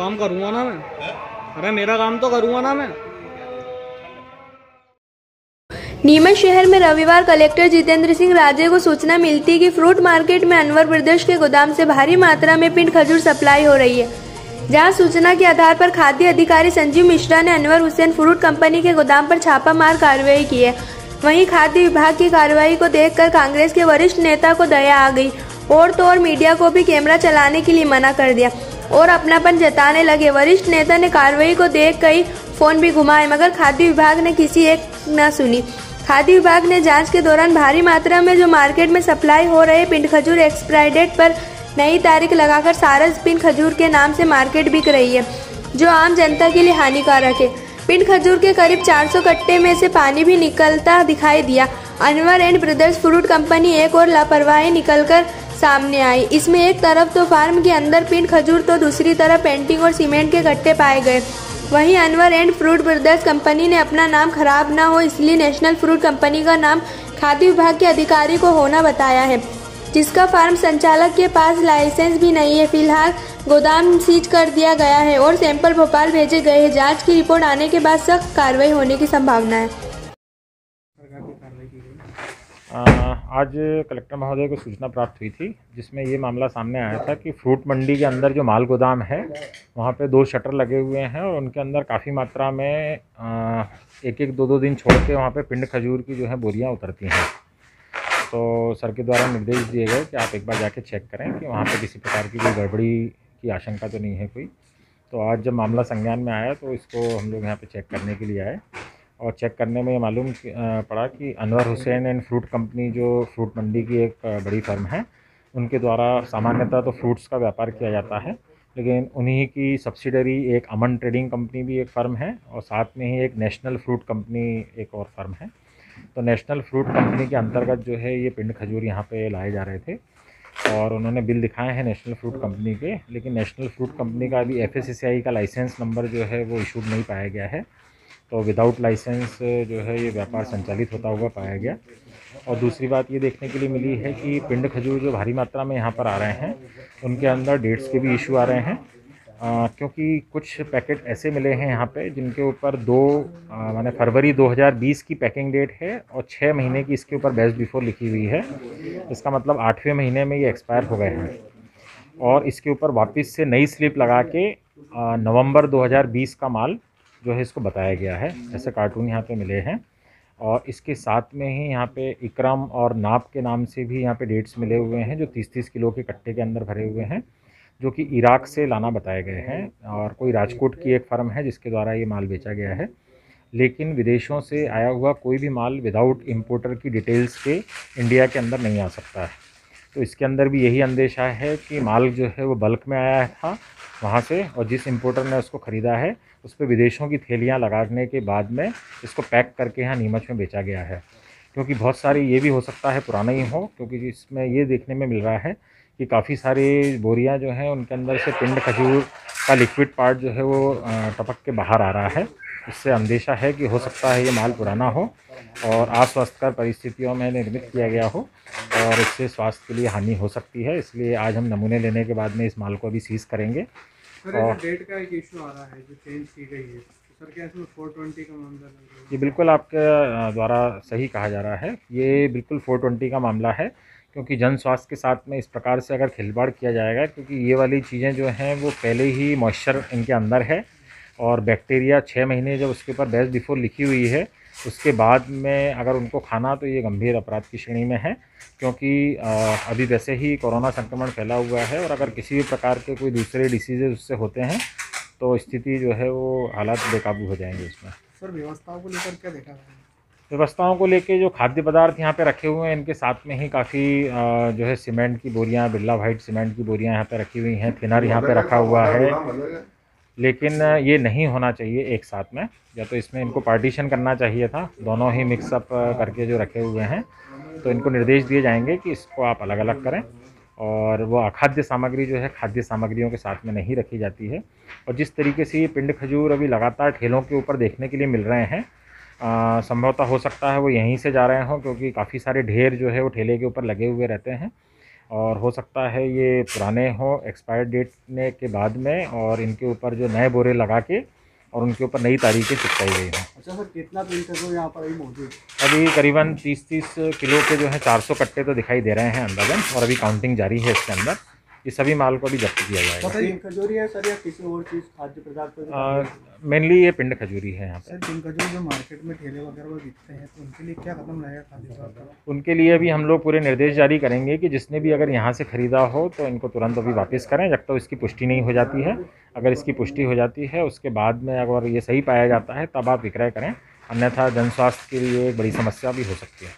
काम करूँगा ना मैं। अरे मेरा काम तो करूँगा ना मैं। नीमच शहर में रविवार कलेक्टर जितेंद्र सिंह राजे को सूचना मिलती कि फ्रूट मार्केट में अनवर ब्रदर्स के गोदाम से भारी मात्रा में पिंड खजूर सप्लाई हो रही है। जहां सूचना के आधार पर खाद्य अधिकारी संजीव मिश्रा ने अनवर हुसैन फ्रूट कंपनी के गोदाम पर छापामार कार्रवाई की है। वहीं खाद्य विभाग की कार्रवाई को देखकर कांग्रेस के वरिष्ठ नेता को दया आ गई और तो और मीडिया को भी कैमरा चलाने के लिए मना कर दिया और अपनापन जताने लगे। वरिष्ठ नेता ने कार्रवाई को देख कई फोन भी घुमाए मगर खाद्य विभाग ने किसी एक न सुनी। खाद्य विभाग ने जांच के दौरान भारी मात्रा में जो मार्केट में सप्लाई हो रहे पिंड खजूर एक्सपायरी डेट पर नई तारीख लगाकर सारस पिंड खजूर के नाम से मार्केट बिक रही है, जो आम जनता के लिए हानिकारक है। पिंड खजूर के करीब 400 कट्टे में से पानी भी निकलता दिखाई दिया। Anwar and brothers fruit company एक और लापरवाही निकलकर सामने आई। इसमें एक तरफ तो फार्म के अंदर पिंड खजूर तो दूसरी तरफ पेंटिंग और सीमेंट के कट्टे पाए गए। वहीं Anwar and fruit brothers company ने अपना नाम खराब ना हो इसलिए नेशनल फ्रूट कंपनी का नाम खाद्य विभाग के अधिकारी को होना बताया है, जिसका फार्म संचालक के पास लाइसेंस भी नहीं है। फिलहाल गोदाम सीज कर दिया गया है और सैंपल भोपाल भेजे गए हैं। जांच की रिपोर्ट आने के बाद सख्त कार्रवाई होने की संभावना है। आज कलेक्टर महोदय को सूचना प्राप्त हुई थी जिसमें ये मामला सामने आया था कि फ्रूट मंडी के अंदर जो माल गोदाम है वहाँ पे 2 शटर लगे हुए हैं और उनके अंदर काफ़ी मात्रा में एक एक दो दिन छोड़ के वहाँ पे पिंड खजूर की जो है बोरियाँ उतरती हैं। तो सर के द्वारा निर्देश दिए गए कि आप एक बार जाके चेक करें कि वहाँ पे किसी प्रकार की कोई गड़बड़ी की आशंका तो नहीं है कोई। तो आज जब मामला संज्ञान में आया तो इसको हम लोग यहाँ पे चेक करने के लिए आए और चेक करने में ये मालूम पड़ा कि Anwar Hussain and fruit company जो फ्रूट मंडी की एक बड़ी फर्म है उनके द्वारा सामान्यतः तो फ्रूट्स का व्यापार किया जाता है, लेकिन उन्हीं की सब्सिडरी एक अमन ट्रेडिंग कंपनी भी एक फ़र्म है और साथ में ही एक नेशनल फ्रूट कंपनी एक और फ़र्म है। तो नेशनल फ्रूट कंपनी के अंतर्गत जो है ये पिंड खजूर यहाँ पे लाए जा रहे थे और उन्होंने बिल दिखाए हैं नेशनल फ्रूट कंपनी के, लेकिन नेशनल फ्रूट कंपनी का अभी FSSAI का लाइसेंस नंबर जो है वो इशूड नहीं पाया गया है। तो विदाउट लाइसेंस जो है ये व्यापार संचालित होता हुआ पाया गया। और दूसरी बात ये देखने के लिए मिली है कि पिंड खजूर जो भारी मात्रा में यहाँ पर आ रहे हैं उनके अंदर डेट्स के भी इशू आ रहे हैं, क्योंकि कुछ पैकेट ऐसे मिले हैं यहाँ पे जिनके ऊपर माने फरवरी 2020 की पैकिंग डेट है और 6 महीने की इसके ऊपर बेस्ट बिफोर लिखी हुई है। इसका मतलब 8वें महीने में ये एक्सपायर हो गए हैं और इसके ऊपर वापस से नई स्लिप लगा के नवंबर 2020 का माल जो है इसको बताया गया है। ऐसे कार्टून यहाँ पे मिले हैं और इसके साथ में ही यहाँ पे इकरम और नाप के नाम से भी यहाँ पे डेट्स मिले हुए हैं जो 30-30 किलो के कट्टे के अंदर भरे हुए हैं, जो कि इराक से लाना बताए गए हैं और कोई राजकोट की एक फ़र्म है जिसके द्वारा ये माल बेचा गया है। लेकिन विदेशों से आया हुआ कोई भी माल विदाउट इम्पोर्टर की डिटेल्स के इंडिया के अंदर नहीं आ सकता है। तो इसके अंदर भी यही अंदेशा है कि माल जो है वो बल्क में आया था वहाँ से और जिस इम्पोर्टर ने उसको ख़रीदा है उस पर विदेशों की थैलियाँ लगाने के बाद में इसको पैक करके यहाँ नीमच में बेचा गया है। क्योंकि बहुत सारी ये भी हो सकता है पुराना ही हो, क्योंकि इसमें ये देखने में मिल रहा है कि काफ़ी सारी बोरियां जो हैं उनके अंदर से पिंड खजूर का लिक्विड पार्ट जो है वो टपक के बाहर आ रहा है। इससे अंदेशा है कि हो सकता है ये माल पुराना हो और अस्वास्थ्यकर परिस्थितियों में निर्मित किया गया हो और इससे स्वास्थ्य के लिए हानि हो सकती है। इसलिए आज हम नमूने लेने के बाद में इस माल को अभी सीज़ करेंगे। और डेट का एक इशू आ रहा है जो चेंज की गई है, तो सर क्या इसमें 420 का मामला लग रहा है? ये बिल्कुल आपके द्वारा सही कहा जा रहा है, ये बिल्कुल 420 का मामला है, क्योंकि जन स्वास्थ्य के साथ में इस प्रकार से अगर खिलवाड़ किया जाएगा, क्योंकि ये वाली चीज़ें जो हैं वो पहले ही मॉइस्चर इनके अंदर है और बैक्टीरिया 6 महीने जब उसके ऊपर बेस्ट बिफोर लिखी हुई है उसके बाद में अगर उनको खाना तो ये गंभीर अपराध की श्रेणी में है, क्योंकि अभी वैसे ही कोरोना संक्रमण फैला हुआ है और अगर किसी भी प्रकार के कोई दूसरे डिसीजेज उससे होते हैं तो स्थिति जो है वो हालात बेकाबू हो जाएंगे उसमें। सर व्यवस्थाओं को लेकर क्या देखा है? व्यवस्थाओं को लेके जो खाद्य पदार्थ यहाँ पे रखे हुए हैं इनके साथ में ही काफ़ी जो है सीमेंट की बोरियाँ, बिरला वाइट सीमेंट की बोरियाँ यहाँ पे रखी हुई हैं, थिनर यहाँ पे रखा हुआ है, लेकिन ये नहीं होना चाहिए एक साथ में, या तो इसमें इनको पार्टीशन करना चाहिए था, दोनों ही मिक्सअप करके जो रखे हुए हैं। तो इनको निर्देश दिए जाएंगे कि इसको आप अलग अलग करें और वो अखाद्य सामग्री जो है खाद्य सामग्रियों के साथ में नहीं रखी जाती है। और जिस तरीके से ये पिंड खजूर अभी लगातार ठेलों के ऊपर देखने के लिए मिल रहे हैं, संभवतः हो सकता है वो यहीं से जा रहे हों, क्योंकि काफ़ी सारे ढेर जो है वो ठेले के ऊपर लगे हुए रहते हैं। और हो सकता है ये पुराने हो एक्सपायर डेट ने के बाद में, और इनके ऊपर जो नए बोरे लगा के और उनके ऊपर नई तारीखें चिपकाई गई हैं। अच्छा सर, कितना पिंड खजूर यहाँ पर अभी मौजूद? अभी करीबन 30 किलो के जो है 400 कट्टे तो दिखाई दे रहे हैं अंदाजन, और अभी काउंटिंग जारी है इसके अंदर। ये सभी माल को अभी जब्त किया जाएगा। पिंड खजूरी है सर या किसी और चीज़ खाद्य पदार्थ? मेनली ये पिंड खजूरी है यहाँ पे। सर पिंड खजूर जो मार्केट में ठेले वगैरह पर बिकते हैं, तो उनके लिए क्या कदम लाएगा खाद्य विभाग? उनके लिए अभी हम लोग पूरे निर्देश जारी करेंगे कि जिसने भी अगर यहाँ से ख़रीदा हो तो इनको तुरंत अभी वापस करें जब तक इसकी पुष्टि नहीं हो जाती है। अगर इसकी पुष्टि हो जाती है उसके बाद में अगर ये सही पाया जाता है तब आप विक्रय करें, अन्यथा जन स्वास्थ्य के लिए एक बड़ी समस्या भी हो सकती है।